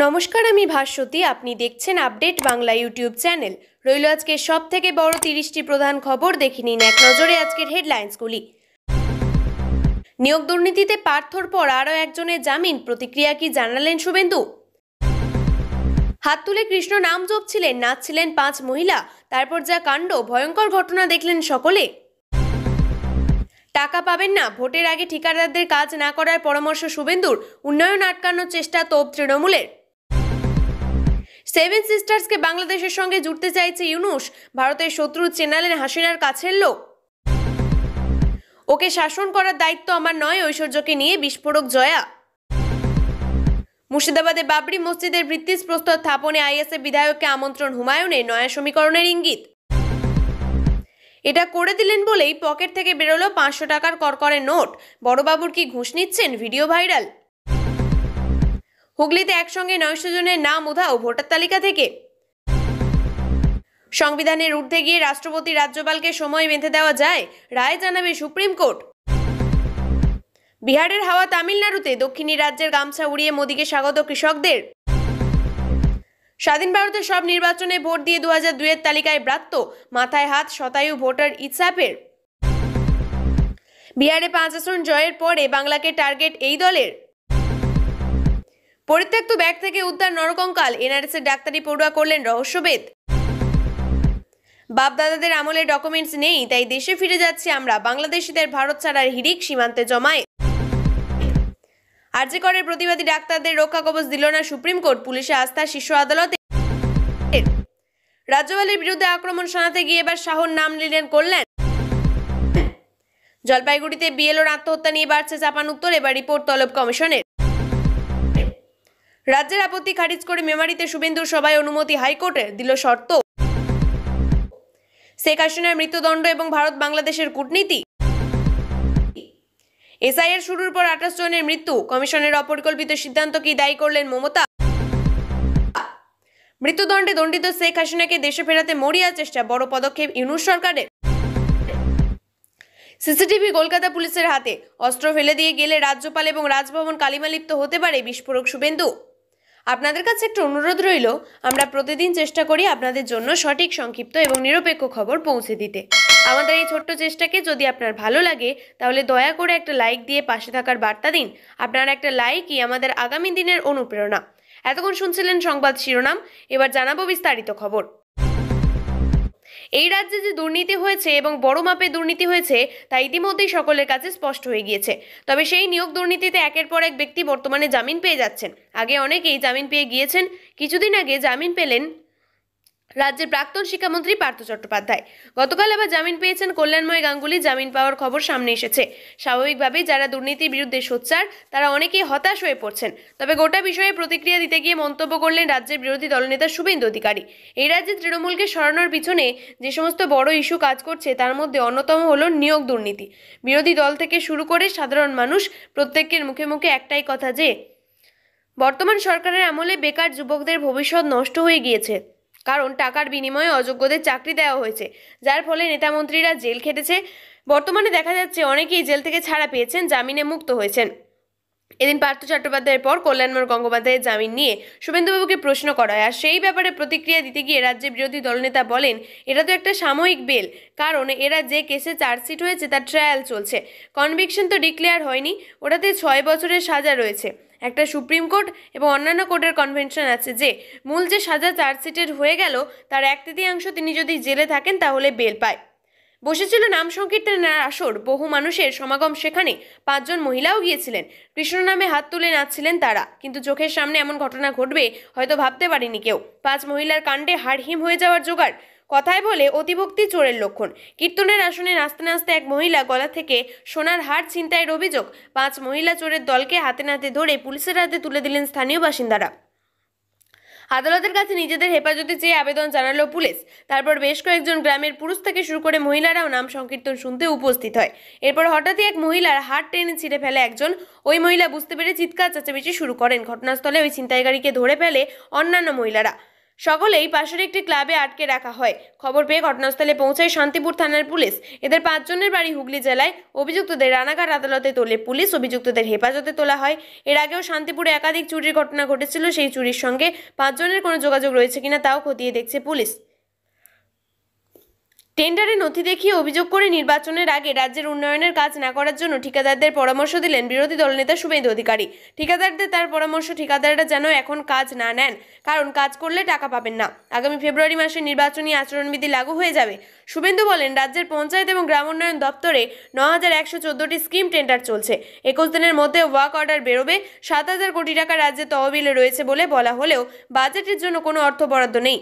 নমস্কার, আমি ভাস্বতী। আপনি দেখছেন আপডেট বাংলা ইউটিউব চ্যানেল। রইল আজকে সব থেকে বড় 30টি প্রধান খবর। দেখে নিন এক নজরে আজকের হেডলাইন্সগুলি। নিয়োগ দুর্নীতিতে পার্থর পর আরও একজনের জামিন, প্রতিক্রিয়া কি জানালেন শুভেন্দু? হাত তুলে কৃষ্ণ নাম জপছিলেন, নাচছিলেন 5 মহিলা, তারপর যা কাণ্ড, ভয়ঙ্কর ঘটনা দেখলেন সকলে। টাকা পাবেন না, ভোটের আগে ঠিকাদারদের কাজ না করার পরামর্শ শুভেন্দুর, উন্নয়ন আটকানোর চেষ্টা তোপ তৃণমূলের। সেভেন সিস্টার্সকে বাংলাদেশের সঙ্গে জুড়তে চাইছে ইউনূস, ভারতের শত্রু চেনালেন হাসিনার কাছের লোক। ওকে শাসন করার দায়িত্ব আমার নয়, ঐশ্বর্যকে নিয়ে বিস্ফোরক জয়া। মুর্শিদাবাদে বাবরি মসজিদের ভিত্তিপ্রস্তর স্থাপনে আইএসএফ বিধায়ককে আমন্ত্রণ হুমায়ুনের, নয়া সমীকরণের ইঙ্গিত। এটা করে দিলেন বলেই পকেট থেকে বেরোলো 500 টাকার করকরে নোট, বড়বাবুর কি ঘুষ নিচ্ছেন, ভিডিও ভাইরাল। হুগলিতে একসঙ্গে 900 জনের নাম উধাও ভোটার তালিকা থেকে। সংবিধানের ঊর্ধ্বে গিয়ে রাষ্ট্রপতি রাজ্যপালকে সময় বেঁধে দেওয়া যায়, রায় জানাবে সুপ্রিম কোর্ট। বিহারের হাওয়া তামিলনাড়ুতে, দক্ষিণী রাজ্যের গামছা উড়িয়ে মোদিকে স্বাগত কৃষকদের। স্বাধীন ভারতের সব নির্বাচনে ভোট দিয়ে 2002 এর তালিকায় ব্রাত্য, মাথায় হাত শতায়ু ভোটার ইসাপের। বিহারে 5 আসন জয়ের পরে বাংলাকে টার্গেট এই দলের। পরিত্যক্ত ব্যাগ থেকে উদ্ধার নরকঙ্কাল, এনআরএস এর ডাক্তারি পড়ুয়া করলেন রহস্যভেদ। বাপ দাদাদের আমলের ডকুমেন্টস নেই, তাই দেশে ফিরে যাচ্ছি আমরা, বাংলাদেশিদের ভারত ছাড়ার হিড়িক সীমান্তে জমায়। আরজি করের প্রতিবাদী ডাক্তারদের রক্ষা কবচ দিল না সুপ্রিম কোর্ট, পুলিশে আস্থা শীর্ষ আদালতে। রাজ্যপালের বিরুদ্ধে আক্রমণ শোনাতে গিয়ে এবার শাহর নাম নিলেন কল্যাণ। জলপাইগুড়িতে বিএলওর আত্মহত্যা নিয়ে বাড়ছে চাপানুত্তর, এবার রিপোর্ট তলব কমিশনের। রাজ্যের আপত্তি খারিজ করে মেমারিতে শুভেন্দুর সভায় অনুমতি হাইকোর্টের, দিল শর্ত। শেখ হাসিনার মৃত্যুদণ্ড এবং ভারত বাংলাদেশের কূটনীতি। এসআইআর শুরুর পর 28 জনের মৃত্যু, কমিশনের অপরিকল্পিত সিদ্ধান্ত কি দায়ী করলেন মমতা। মৃত্যুদণ্ডে দণ্ডিত শেখ হাসিনাকে দেশে ফেরাতে মরিয়া চেষ্টা, বড় পদক্ষেপ ইউনূস সরকারের। সিসিটিভি কলকাতা পুলিশের হাতে, অস্ত্র ফেলে দিয়ে গেলে রাজ্যপাল এবং রাজভবন কালিমালিপ্ত হতে পারে, বিস্ফোরক শুভেন্দু। আপনাদের কাছে একটা অনুরোধ রইল, আমরা প্রতিদিন চেষ্টা করি আপনাদের জন্য সঠিক, সংক্ষিপ্ত এবং নিরপেক্ষ খবর পৌঁছে দিতে। আমাদের এই ছোট্ট চেষ্টাকে যদি আপনার ভালো লাগে তাহলে দয়া করে একটা লাইক দিয়ে পাশে থাকার বার্তা দিন। আপনার একটা লাইকই আমাদের আগামী দিনের অনুপ্রেরণা। এতক্ষণ শুনছিলেন সংবাদ শিরোনাম, এবার জানাবো বিস্তারিত খবর। এই রাজ্যে যে দুর্নীতি হয়েছে এবং বড় মাপে দুর্নীতি হয়েছে তা ইতিমধ্যেই সকলের কাছে স্পষ্ট হয়ে গিয়েছে। তবে সেই নিয়োগ দুর্নীতিতে একের পর এক ব্যক্তি বর্তমানে জামিন পেয়ে যাচ্ছেন। আগে অনেকেই জামিন পেয়ে গিয়েছেন। কিছুদিন আগে জামিন পেলেন রাজ্যের প্রাক্তন শিক্ষামন্ত্রী পার্থ চট্টোপাধ্যায়। গতকাল আবার জামিন পেয়েছেন কল্যাণময় গাঙ্গুলি। জামিন পাওয়ার খবর সামনে এসেছে। স্বাভাবিকভাবেই যারা দুর্নীতির বিরুদ্ধে সোচ্চার তারা অনেকেই হতাশ হয়ে পড়ছেন। তবে গোটা বিষয়ে প্রতিক্রিয়া দিতে গিয়ে মন্তব্য করলেন রাজ্যের বিরোধী দলনেতা শুভেন্দু অধিকারী। এই রাজ্যে তৃণমূলকে সরানোর পিছনে যে সমস্ত বড় ইস্যু কাজ করছে তার মধ্যে অন্যতম হলো নিয়োগ দুর্নীতি। বিরোধী দল থেকে শুরু করে সাধারণ মানুষ প্রত্যেকের মুখে মুখে একটাই কথা যে বর্তমান সরকারের আমলে বেকার যুবকদের ভবিষ্যৎ নষ্ট হয়ে গিয়েছে, কারণ টাকার বিনিময়ে অযোগ্যদের চাকরি দেওয়া হয়েছে, যার ফলে নেতামন্ত্রীরা জেল খেটেছে। বর্তমানে দেখা যাচ্ছে অনেকেই জেল থেকে ছাড়া পেয়েছেন, জামিনে মুক্ত হয়েছেন। এদিন পার্থ চট্টোপাধ্যায়ের পর কল্যাণময় গঙ্গোপাধ্যায়ের জামিন নিয়ে শুভেন্দুবাবুকে প্রশ্ন করা হয়। আর সেই ব্যাপারে প্রতিক্রিয়া দিতে গিয়ে রাজ্যের বিরোধী দলনেতা বলেন, এটা তো একটা সাময়িক বেল, কারণ এরা যে কেসে চার্জশিট হয়েছে তার ট্রায়াল চলছে, কনভিকশন তো ডিক্লেয়ার হয়নি, ওটাতে 6 বছরের সাজা রয়েছে। একটা সুপ্রিম কোর্ট এবং অন্যান্য কোর্টের কনভেনশন আছে যে মূল যে সাজা চার্জশিটের হয়ে গেল তার 1/3 তিনি যদি জেলে থাকেন তাহলে বেল পায়। বসেছিল নাম সংকীর্তনের আসর, বহু মানুষের সমাগম সেখানে, 5 জন মহিলাও গিয়েছিলেন। কৃষ্ণ নামে হাত তুলে নাচছিলেন তারা, কিন্তু চোখের সামনে এমন ঘটনা ঘটবে হয়তো ভাবতে পারেনি কেউ। 5 মহিলার কাণ্ডে হাড়হিম হয়ে যাওয়ার জোগাড়। কথায় বলে অতিভক্তি চোরের লক্ষণ। কীর্তনের আসনে নাচতে নাচতে এক মহিলা গলা থেকে সোনার হার ছিনতাইয়ের অভিযোগ। 5 মহিলা চোরের দলকে হাতে নাতে ধরে পুলিশের হাতে তুলে দিলেন স্থানীয় বাসিন্দারা। আদালতের কাছে নিজেদের হেফাজতে চেয়ে আবেদন জানালো পুলিশ। তারপর বেশ কয়েকজন গ্রামের পুরুষ থেকে শুরু করে মহিলারাও নাম সংকীর্তন শুনতে উপস্থিত হয়। এরপর হঠাৎই এক মহিলার হাত টেনে ছিঁড়ে ফেলে একজন। ওই মহিলা বুঝতে পেরে চিৎকার চেঁচামেচি শুরু করেন। ঘটনাস্থলে ওই ছিনতাইকারীকে ধরে ফেলে অন্যান্য মহিলারা। সকলেই পাশের একটি ক্লাবে আটকে রাখা হয়। খবর পেয়ে ঘটনাস্থলে পৌঁছায় শান্তিপুর থানার পুলিশ। এদের 5 জনের বাড়ি হুগলি জেলায়। অভিযুক্তদের রানাঘাট আদালতে তোলে পুলিশ। অভিযুক্তদের হেফাজতে তোলা হয়। এর আগেও শান্তিপুরে একাধিক চুরির ঘটনা ঘটেছিল। সেই চুরির সঙ্গে 5 জনের কোনো যোগাযোগ রয়েছে কিনা তাও খতিয়ে দেখছে পুলিশ। টেন্ডারে নথি দেখিয়ে অভিযোগ করে নির্বাচনের আগে রাজ্যের উন্নয়নের কাজ না করার জন্য ঠিকাদারদের পরামর্শ দিলেন বিরোধী দলনেতা শুভেন্দু অধিকারী। ঠিকাদারদের তার পরামর্শ, ঠিকাদাররা যেন এখন কাজ না নেন, কারণ কাজ করলে টাকা পাবেন না। আগামী ফেব্রুয়ারি মাসে নির্বাচনী আচরণবিধি লাগু হয়ে যাবে। শুভেন্দু বলেন, রাজ্যের পঞ্চায়েত এবং গ্রাম উন্নয়ন দপ্তরে ৯,১১৪টি স্কিম টেন্ডার চলছে। 21 দিনের মধ্যে ওয়াক অর্ডার বেরোবে। 7,000 কোটি টাকা রাজ্যে তহবিলে রয়েছে বলে বলা হলেও বাজেটের জন্য কোনো অর্থ বরাদ্দ নেই।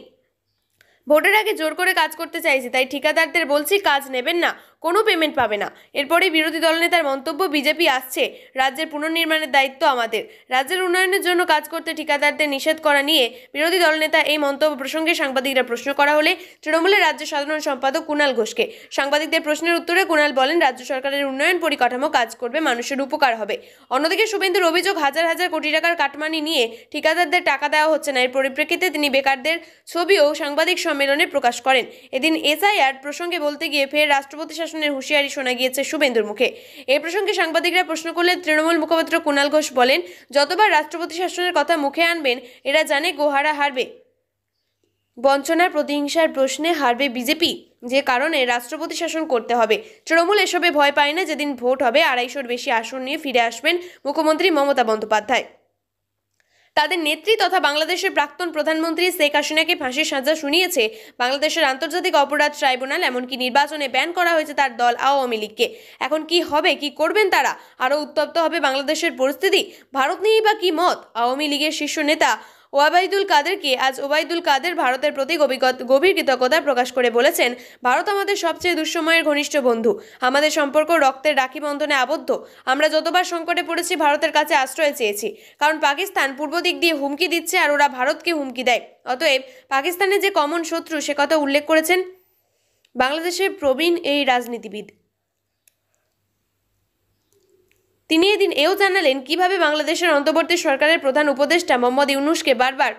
ভোটের আগে জোর করে কাজ করতে চাইছি, তাই ঠিকাদারদের বলছি কাজ নেবেন না, কোনো পেমেন্ট পাবে না। এরপরে বিরোধী দলনেতার মন্তব্য, বিজেপি আসছে, রাজ্যের পুনর্নির্মাণের দায়িত্ব আমাদের। রাজ্যের উন্নয়নের জন্য কাজ করতে ঠিকাদারদের নিষেধ করা নিয়ে বিরোধী দলনেতা এই মন্তব্য প্রসঙ্গে সাংবাদিকরা প্রশ্ন করা হলে তৃণমূলের রাজ্য সাধারণ সম্পাদক কুণাল ঘোষকে। সাংবাদিকদের প্রশ্নের উত্তরে কুণাল বলেন, রাজ্য সরকারের উন্নয়ন পরিকাঠামো কাজ করবে, মানুষের উপকার হবে। অন্যদিকে শুভেন্দুর অভিযোগ, হাজার হাজার কোটি টাকার কাটমানি নিয়ে ঠিকাদারদের টাকা দেওয়া হচ্ছে না। এর পরিপ্রেক্ষিতে তিনি বেকারদের ছবিও সাংবাদিক সম্মেলনে প্রকাশ করেন। এদিন এসআইআর প্রসঙ্গে বলতে গিয়ে ফের রাষ্ট্রপতি শাসনের হুঁশিয়ারি শোনা গিয়েছে শুভেন্দুর মুখে। এই প্রসঙ্গে সাংবাদিকরা প্রশ্ন করলে তৃণমূল মুখপাত্র কুণাল ঘোষ বলেন, যতবার রাষ্ট্রপতি শাসনের কথা মুখে আনবেন এরা জানে গোহারা হারবে। বঞ্চনার, প্রতিহিংসার প্রশ্নে হারবে বিজেপি, যে কারণে রাষ্ট্রপতি শাসন করতে হবে। তৃণমূল এসবে ভয় পায় না। যেদিন ভোট হবে 250-র বেশি আসন নিয়ে ফিরে আসবেন মুখ্যমন্ত্রী মমতা বন্দ্যোপাধ্যায়। তাদের নেত্রী তথা বাংলাদেশের প্রাক্তন প্রধানমন্ত্রী শেখ হাসিনাকে ফাঁসির সাজা শুনিয়েছে বাংলাদেশের আন্তর্জাতিক অপরাধ ট্রাইব্যুনাল। এমনকি নির্বাচনে ব্যান করা হয়েছে তার দল আওয়ামী লীগকে। এখন কি হবে, কি করবেন তারা? আরও উত্তপ্ত হবে বাংলাদেশের পরিস্থিতি। ভারত নিয়েই বা কি মত? আওয়ামী লীগের শীর্ষ নেতা ওবায়দুল কাদেরকে আজ ওবায়দুল কাদের ভারতের প্রতি গভীর কৃতজ্ঞতা প্রকাশ করে বলেছেন, ভারত আমাদের সবচেয়ে দুঃসময়ের ঘনিষ্ঠ বন্ধু। আমাদের সম্পর্ক রক্তের রাখি বন্ধনে আবদ্ধ। আমরা যতবার সংকটে পড়েছি ভারতের কাছে আশ্রয় চেয়েছি, কারণ পাকিস্তান পূর্ব দিক দিয়ে হুমকি দিচ্ছে আর ওরা ভারতকে হুমকি দেয়। অতএব পাকিস্তানের যে কমন শত্রু সে কথা উল্লেখ করেছেন বাংলাদেশের প্রবীণ এই রাজনীতিবিদ। তিনি এদিন এও জানালেন কিভাবে বাংলাদেশের অন্তর্বর্তী সরকারের প্রধান উপদেষ্টা মোহাম্মদ ইউনূসকে বারবার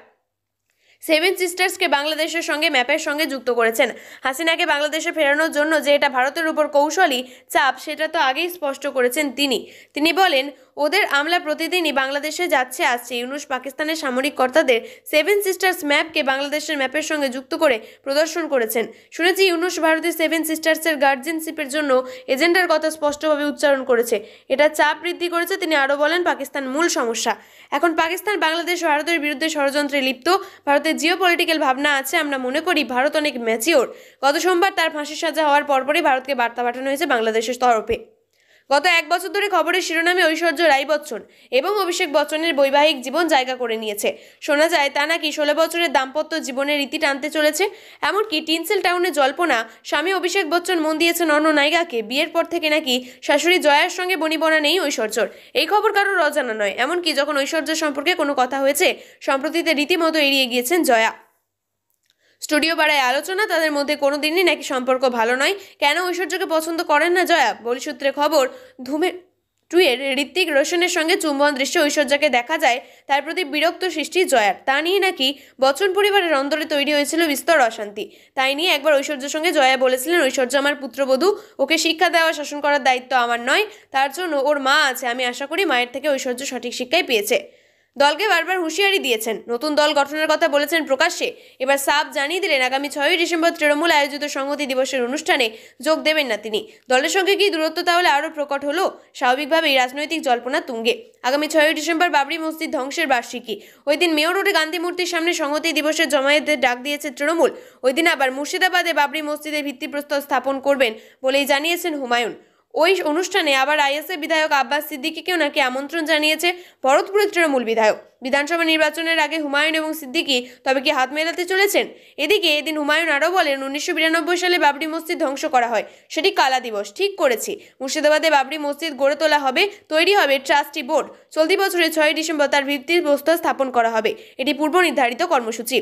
7 সিস্টার্সকে বাংলাদেশের সঙ্গে ম্যাপের সঙ্গে যুক্ত করেছেন। হাসিনাকে বাংলাদেশে ফেরানোর জন্য যে এটা ভারতের উপর কৌশলী চাপ, সেটা তো আগেই স্পষ্ট করেছেন তিনি বলেন, ওদের আমলা প্রতিদিনই বাংলাদেশে যাচ্ছে আসছে। ইউনূস পাকিস্তানের সামরিক কর্তাদের 7 সিস্টার্স ম্যাপকে বাংলাদেশের ম্যাপের সঙ্গে যুক্ত করে প্রদর্শন করেছেন। শুনেছি ইউনূস ভারতের 7 সিস্টার্সের গার্জিয়ানশিপের জন্য এজেন্ডার কথা স্পষ্টভাবে উচ্চারণ করেছে। এটা চাপ বৃদ্ধি করেছে। তিনি আরও বলেন, পাকিস্তান মূল সমস্যা। এখন পাকিস্তান বাংলাদেশ ভারতের বিরুদ্ধে ষড়যন্ত্রে লিপ্ত। ভারতের জিওপলিটিক্যাল ভাবনা আছে। আমরা মনে করি ভারত অনেক ম্যাচিওর। গত সোমবার তার ফাঁসির সাজা হওয়ার পরপরই ভারতকে বার্তা পাঠানো হয়েছে বাংলাদেশের তরফে। গত 1 বছর ধরে খবরের শিরোনামে ঐশ্বর্য রাই বচ্চন এবং অভিষেক বচ্চনের বৈবাহিক জীবন জায়গা করে নিয়েছে। শোনা যায় তা নাকি 16 বছরের দাম্পত্য জীবনের রীতি টানতে চলেছে। এমনকি টিনসেল টাউনে জল্পনা, স্বামী অভিষেক বচ্চন মন দিয়েছেন অন্য নায়িকাকে। বিয়ের পর থেকে নাকি শাশুড়ি জয়ার সঙ্গে বনিবনা নেই ঐশ্বর্যর। এই খবর কারোর অজানা নয়। এমনকি যখন ঐশ্বর্য সম্পর্কে কোনো কথা হয়েছে, সম্প্রতিতে রীতিমতো এড়িয়ে গিয়েছেন জয়া। স্টুডিও বাড়ায় আলোচনা, তাদের মধ্যে কোনোদিনই নাকি সম্পর্ক ভালো নয়। কেন ঐশ্বর্যকে পছন্দ করেন না জয়া? বলি সূত্রে খবর, ধুমের 2 এর ঋত্বিক রোশনের সঙ্গে চুম্বন দৃশ্যে ঐশ্বর্যকে দেখা যায়। তার প্রতি বিরক্ত সৃষ্টি জয়ার। তা নিয়ে নাকি বচ্চন পরিবারের অন্তরে তৈরি হয়েছিল বিস্তর অশান্তি। তাই নিয়ে একবার ঐশ্বর্যের সঙ্গে জয়া বলেছিলেন, ঐশ্বর্য আমার পুত্রবধূ, ওকে শিক্ষা দেওয়া, শাসন করার দায়িত্ব আমার নয়। তার জন্য ওর মা আছে। আমি আশা করি মায়ের থেকে ঐশ্বর্য সঠিক শিক্ষাই পেয়েছে। দলকে বারবার হুঁশিয়ারি দিয়েছেন, নতুন দল গঠনের কথা বলেছেন প্রকাশ্যে। এবার সাফ জানিয়ে দিলেন আগামী 6ই ডিসেম্বর তৃণমূল আয়োজিত সংহতি দিবসের অনুষ্ঠানে যোগ দেবেন না তিনি। দলের সঙ্গে কি দূরত্ব তাহলে আরও প্রকট হলো? স্বাভাবিকভাবেই রাজনৈতিক জল্পনা তুঙ্গে। আগামী 6ই ডিসেম্বর বাবরি মসজিদ ধ্বংসের বার্ষিকী। ওই দিন মেয়র রোডে গান্ধী মূর্তির সামনে সংহতি দিবসের জমায়েতের ডাক দিয়েছে তৃণমূল। ওই দিন আবার মুর্শিদাবাদে বাবরি মসজিদের ভিত্তিপ্রস্তর স্থাপন করবেন বলেই জানিয়েছেন হুমায়ুন। ওই অনুষ্ঠানে আবার আইএসএ বিধায়ক আব্বাস সিদ্দিকীকেও নাকি আমন্ত্রণ জানিয়েছে ভরতপুরের তৃণমূল বিধায়ক। বিধানসভা নির্বাচনের আগে হুমায়ুন এবং সিদ্দিকী তবে কি হাত মেলাতে চলেছেন? এদিকে এদিন হুমায়ুন আরও বলেন, 1992 সালে বাবরি মসজিদ ধ্বংস করা হয়, সেটি কালা দিবস। ঠিক করেছি, মুর্শিদাবাদে বাবরি মসজিদ গড়ে তোলা হবে, তৈরি হবে ট্রাস্টি বোর্ড। চলতি বছরের 6ই ডিসেম্বর তার ভিত্তিপ্রস্তর স্থাপন করা হবে। এটি পূর্ব নির্ধারিত কর্মসূচি।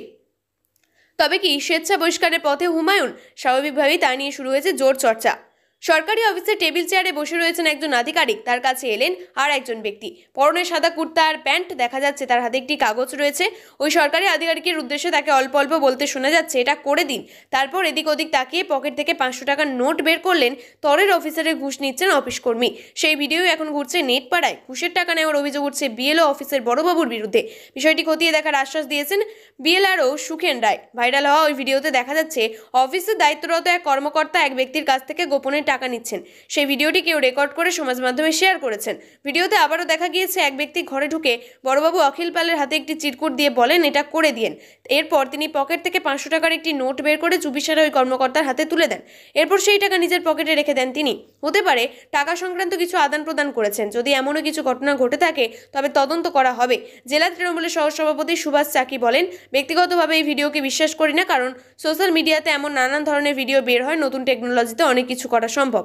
তবে কি স্বেচ্ছা বহিষ্কারের পথে হুমায়ুন? স্বাভাবিকভাবেই তা নিয়ে শুরু হয়েছে জোর চর্চা। সরকারি অফিসে টেবিল চেয়ারে বসে রয়েছেন একজন আধিকারিক, তার কাছে এলেন আর একজন ব্যক্তি। পরনে সাদা কুর্তা আর প্যান্ট, দেখা যাচ্ছে তার হাতে একটি কাগজ রয়েছে। ওই সরকারি আধিকারিকের উদ্দেশ্যে তাকে অল্প অল্প বলতে শোনা যাচ্ছে, এটা করে দিন। তারপর এদিক ওদিক তাকিয়ে পকেট থেকে 500 টাকার নোট বের করলেন। তরের অফিসারের ঘুষ নিচ্ছেন অফিস কর্মী, সেই ভিডিও এখন ঘুরছে নেট পাড়ায়। ঘুষের টাকা নেওয়ার অভিযোগ উঠছে বিএলও অফিসের বড়বাবুর বিরুদ্ধে। বিষয়টি খতিয়ে দেখার আশ্বাস দিয়েছেন বিএলআরও সুখেন রায়। ভাইরাল হওয়া ওই ভিডিওতে দেখা যাচ্ছে অফিসে দায়িত্বরত এক কর্মকর্তা এক ব্যক্তির কাছ থেকে গোপনে টাকা নিচ্ছেন। সেই ভিডিওটি কেউ রেকর্ড করে সমাজ মাধ্যমে শেয়ার করেছেন। ভিডিওতে আবারও দেখা গিয়েছে এক ব্যক্তি ঘরে ঢুকে বড়বাবু অখিল পালের হাতে একটি চিরকুট দিয়ে বলেন, এটা করে দিন। এরপর তিনি পকেট থেকে 500 টাকার একটি নোট বের করে চুপিসারে ওই কর্মকর্তার হাতে তুলে দেন। এরপর সেই টাকা নিজের পকেটে রেখে দেন তিনি। হতে পারে টাকা সংক্রান্ত কিছু আদান প্রদান করেছেন। যদি এমনও কিছু ঘটনা ঘটে থাকে তবে তদন্ত করা হবে। জেলা তৃণমূলের সহসভাপতি সুভাষ চাকি বলেন, ব্যক্তিগতভাবে এই ভিডিওকে বিশ্বাস করি না, কারণ সোশ্যাল মিডিয়াতে এমন নানান ধরনের ভিডিও বের হয়। নতুন টেকনোলজিতে অনেক কিছু করা সম্ভব।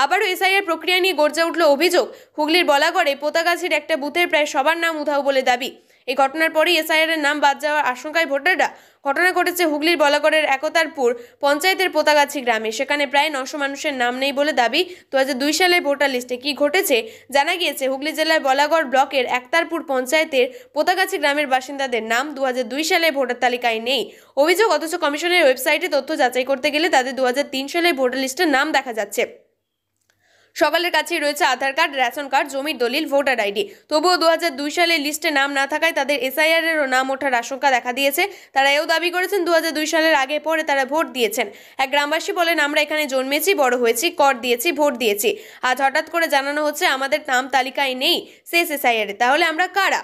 আবারও এসআইআর প্রক্রিয়া নিয়ে গর্জে উঠল অভিযোগ। হুগলির বলাগড়ে পোতাগাছির একটা বুথের প্রায় সবার নাম উধাও বলে দাবি। এই ঘটনার পরেই এসআইআর এর নাম বাদ যাওয়ার আশঙ্কায় ভোটাররা। ঘটনা ঘটেছে হুগলির বলাগড়ের একতারপুর পঞ্চায়েতের পোতাগাছি গ্রামে। সেখানে প্রায় 900 মানুষের নাম নেই বলে দাবি। 2002 সালের ভোটার লিস্টে কি ঘটেছে জানা গিয়েছে, হুগলি জেলার বলাগড় ব্লকের একতারপুর পঞ্চায়েতের পোতাগাছি গ্রামের বাসিন্দাদের নাম 2002 সালে ভোটার তালিকায় নেই অভিযোগ। অথচ কমিশনের ওয়েবসাইটে তথ্য যাচাই করতে গেলে তাদের 2003 সালের ভোটার লিস্টের নাম দেখা যাচ্ছে। সকলের কাছেই রয়েছে আধার কার্ড, রেশন কার্ড, জমির দলিল, ভোটার আইডি। তবুও 2002 সালের লিস্টে নাম না থাকায় তাদের এসআইআর এরও নাম ওঠার আশঙ্কা দেখা দিয়েছে। তারা এও দাবি করেছেন 2002 সালের আগে পরে তারা ভোট দিয়েছেন। এক গ্রামবাসী বলেন, আমরা এখানে জন্মেছি, বড় হয়েছি, কর দিয়েছি, ভোট দিয়েছি। আজ হঠাৎ করে জানানো হচ্ছে আমাদের নাম তালিকায় নেই শেষ এসআইআর এ, তাহলে আমরা কারা?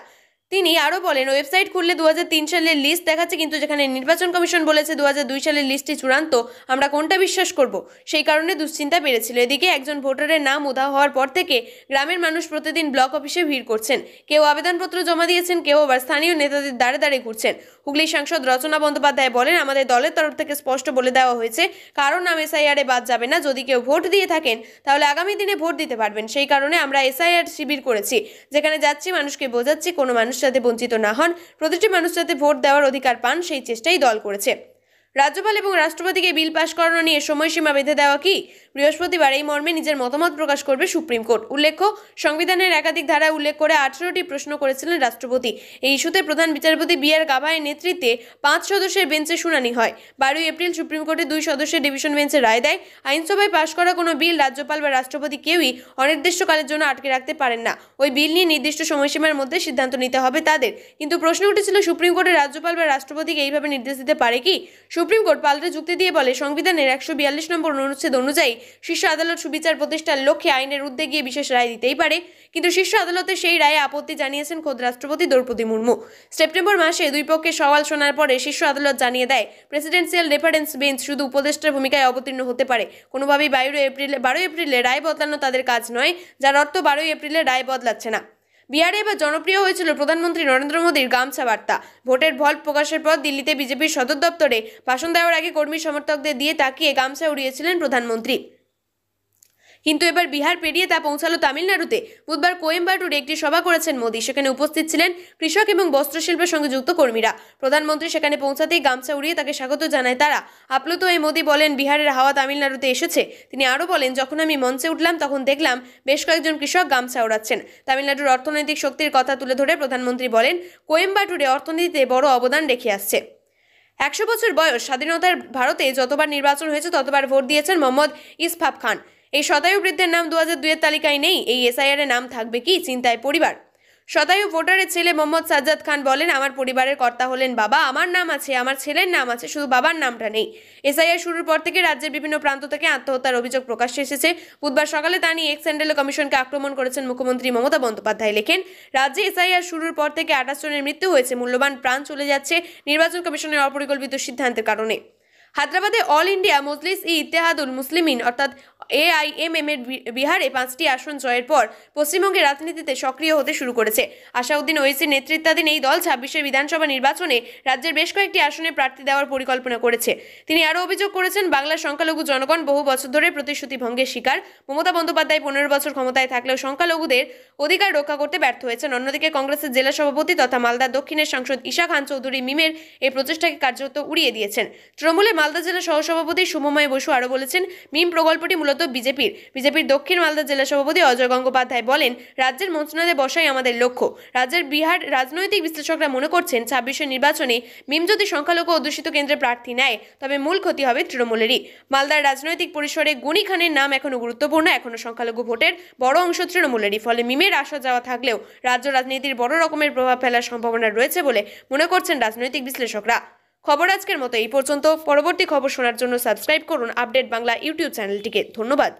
তিনি আরও বলেন, ওয়েবসাইট খুললে 2003 সালের লিস্ট দেখাচ্ছে, কিন্তু যেখানে নির্বাচন কমিশন বলেছে 2002 সালের লিস্টটি চূড়ান্ত, আমরা কোনটা বিশ্বাস করব? সেই কারণে দুশ্চিন্তা বেড়েছিল। এদিকে একজন ভোটারের নাম উধাও হওয়ার পর থেকে গ্রামের মানুষ প্রতিদিন ব্লক অফিসে ভিড় করছেন। কেউ আবেদনপত্র জমা দিয়েছেন, কেউ আবার স্থানীয় নেতাদের দ্বারে দ্বারে ঘুরছেন। হুগলি সাংসদ রচনা বন্দ্যোপাধ্যায় বলেন, আমাদের দলের তরফ থেকে স্পষ্ট বলে দেওয়া হয়েছে, কারণ নাম এসআইআরে বাদ যাবে না। যদি কেউ ভোট দিয়ে থাকেন তাহলে আগামী দিনে ভোট দিতে পারবেন। সেই কারণে আমরা এসআইআর শিবির করেছি। যেখানে যাচ্ছি মানুষকে বোঝাচ্ছি কোনো মানুষ যাতে বঞ্চিত না হন, প্রতিটি মানুষ যাতে ভোট দেওয়ার অধিকার পান, সেই চেষ্টাই দল করেছে। রাজ্যপাল এবং রাষ্ট্রপতিকে বিল পাশ করানো নিয়ে সময়সীমা বেঁধে দেওয়া কি? বৃহস্পতিবার এই মর্মে নিজের মতামত প্রকাশ করবে সুপ্রিম কোর্ট। উল্লেখ্য, সংবিধানের একাধিক ধারা উল্লেখ করে 18টি প্রশ্ন করেছিলেন রাষ্ট্রপতি। এই ইস্যুতে প্রধান বিচারপতি বি.আর. গাভাইয়ের নেতৃত্বে 5 সদস্যের বেঞ্চে শুনানি হয়। 12 এপ্রিল সুপ্রিম কোর্টে 2 সদস্যের ডিভিশন বেঞ্চে রায় দেয়, আইনসভায় পাশ করা কোনো বিল রাজ্যপাল বা রাষ্ট্রপতি কেউই অনির্দিষ্টকালের জন্য আটকে রাখতে পারেন না। ওই বিল নিয়ে নির্দিষ্ট সময়সীমার মধ্যে সিদ্ধান্ত নিতে হবে তাদের। কিন্তু প্রশ্ন উঠেছিল, সুপ্রিম কোর্টের রাজ্যপাল বা রাষ্ট্রপতিকে এইভাবে নির্দেশ দিতে পারে কি? সুপ্রিম কোর্ট পাল্টে যুক্তি দিয়ে বলে, সংবিধানের 142 নম্বর অনুচ্ছেদ অনুযায়ী শীর্ষ আদালত সুবিচার প্রতিষ্ঠার লক্ষ্যে আইনের ঊর্ধ্বে গিয়ে বিশেষ রায় দিতেই পারে। কিন্তু শীর্ষ আদালতের সেই রায়ে আপত্তি জানিয়েছেন খোদ রাষ্ট্রপতি দ্রৌপদী মুর্মু। সেপ্টেম্বর মাসে দুই পক্ষের সওয়াল শোনার পরে শীর্ষ আদালত জানিয়ে দেয়, প্রেসিডেন্সিয়াল রেফারেন্স বেঞ্চ শুধু উপদেষ্টার ভূমিকায় অবতীর্ণ হতে পারে। কোনোভাবেই 12 এপ্রিলে রায় বদলানো তাদের কাজ নয়, যার অর্থ 12 এপ্রিলে রায় বদলাচ্ছে না। বিহারে এবার জনপ্রিয় হয়েছিল প্রধানমন্ত্রী নরেন্দ্র মোদীর গামছা বার্তা। ভোটের ফল প্রকাশের পর দিল্লিতে বিজেপির সদর দপ্তরে ভাষণ দেওয়ার আগে কর্মী সমর্থকদের দিয়ে তাকিয়ে গামছা উড়িয়েছিলেন প্রধানমন্ত্রী। কিন্তু এবার বিহার পেরিয়ে তা পৌঁছালো তামিলনাড়ুতে। বুধবার কোয়েম্বাটুরে একটি সভা করেছেন মোদী। সেখানে উপস্থিত ছিলেন কৃষক এবং বস্ত্রশিল্পের সঙ্গে যুক্ত কর্মীরা। প্রধানমন্ত্রী সেখানে পৌঁছাতেই গামছা উড়িয়ে তাকে স্বাগত জানায় তারা। আপ্লুত হয়ে মোদী বলেন, বিহারের হাওয়া তামিলনাড়ুতে এসেছে। তিনি আরও বলেন, যখন আমি মঞ্চে উঠলাম তখন দেখলাম বেশ কয়েকজন কৃষক গামছা ওড়াচ্ছেন। তামিলনাড়ুর অর্থনৈতিক শক্তির কথা তুলে ধরে প্রধানমন্ত্রী বলেন, কোয়েম্বাটুরে অর্থনীতিতে বড় অবদান রেখে আসছে। 100 বছর বয়স স্বাধীনতার ভারতে যতবার নির্বাচন হয়েছে ততবার ভোট দিয়েছেন মোহাম্মদ ইসফাক খান। এই শতায়ু বৃদ্ধের নাম 2002 এর তালিকায় নেই। এই এসআইআর এর নাম থাকবে কি? চিন্তায় পরিবার। শতায়ু ভোটারের ছেলে মোহাম্মদ সাজ্জাদ খান বলেন, আমার পরিবারের কর্তা হলেন বাবা, আমার নাম আছে, আমার ছেলের নাম আছে, শুধু বাবার নামটা নেই। এসআইআর শুরুর পর থেকে রাজ্যের বিভিন্ন প্রান্ত থেকে আত্মহত্যার অভিযোগ প্রকাশ্যে এসেছে। বুধবার সকালে তা নিয়ে এক্স হ্যান্ডেলে কমিশনকে আক্রমণ করেছেন মুখ্যমন্ত্রী মমতা বন্দ্যোপাধ্যায়। লেখেন, রাজ্যে এসআইআর শুরুর পর থেকে 28 জনের মৃত্যু হয়েছে। মূল্যবান প্রাণ চলে যাচ্ছে নির্বাচন কমিশনের অপরিকল্পিত সিদ্ধান্তের কারণে। হায়দ্রাবাদে অল ইন্ডিয়া মজলিস ই ইত্তেহাদুল মুসলিমিন অর্থাৎ AIMM এর বিহারে 5টি আসন জয়ের পর পশ্চিমবঙ্গের রাজনীতিতে সক্রিয় হতে শুরু করেছে। আসাউদ্দিন ওয়েসির নেতৃত্বাধীন এই দল 26 বিধানসভা নির্বাচনে রাজ্যের বেশ কয়েকটি আসনে প্রার্থী দেওয়ার পরিকল্পনা করেছে। তিনি আরও অভিযোগ করেছেন, বাংলার সংখ্যালঘু জনগণ বহু বছর ধরে প্রতিশ্রুতি ভঙ্গের শিকার। মমতা বন্দ্যোপাধ্যায় 15 বছর ক্ষমতায় থাকলেও সংখ্যালঘুদের অধিকার রক্ষা করতে ব্যর্থ হয়েছেন। অন্যদিকে কংগ্রেসের জেলা সভাপতি তথা মালদা দক্ষিণের সাংসদ ঈশা খান চৌধুরী মিমের এই প্রচেষ্টাকে কার্যত উড়িয়ে দিয়েছেন। তৃণমূলের মালদা জেলা সহসভাপতি শুভময় বসু আরও বলেছেন, মিম প্রকল্পটি মূলত বিজেপির দক্ষিণ মালদা জেলা সভাপতি অজয় গঙ্গোপাধ্যায় বলেন, রাজ্যের মন্ত্রণালয়ে বসাই আমাদের লক্ষ্য। রাজ্যের বিহার রাজনৈতিক বিশ্লেষকরা মনে করছেন 26 নির্বাচনে মিম যদি সংখ্যালঘু অধ্যুষিত কেন্দ্রে প্রার্থী নেয় তবে মূল ক্ষতি হবে তৃণমূলেরই। মালদার রাজনৈতিক পরিসরে গনি খানের নাম এখনো গুরুত্বপূর্ণ, এখনো সংখ্যালঘু ভোটের বড় অংশ তৃণমূলেরই। ফলে মিমের আসা যাওয়া থাকলেও রাজ্য রাজনীতির বড় রকমের প্রভাব ফেলার সম্ভাবনা রয়েছে বলে মনে করছেন রাজনৈতিক বিশ্লেষকরা। খবর আজকের মতো এই পর্যন্ত। পরবর্তী খবর শোনার জন্য সাবস্ক্রাইব করুন আপডেট বাংলা ইউটিউব চ্যানেলটিকে। ধন্যবাদ।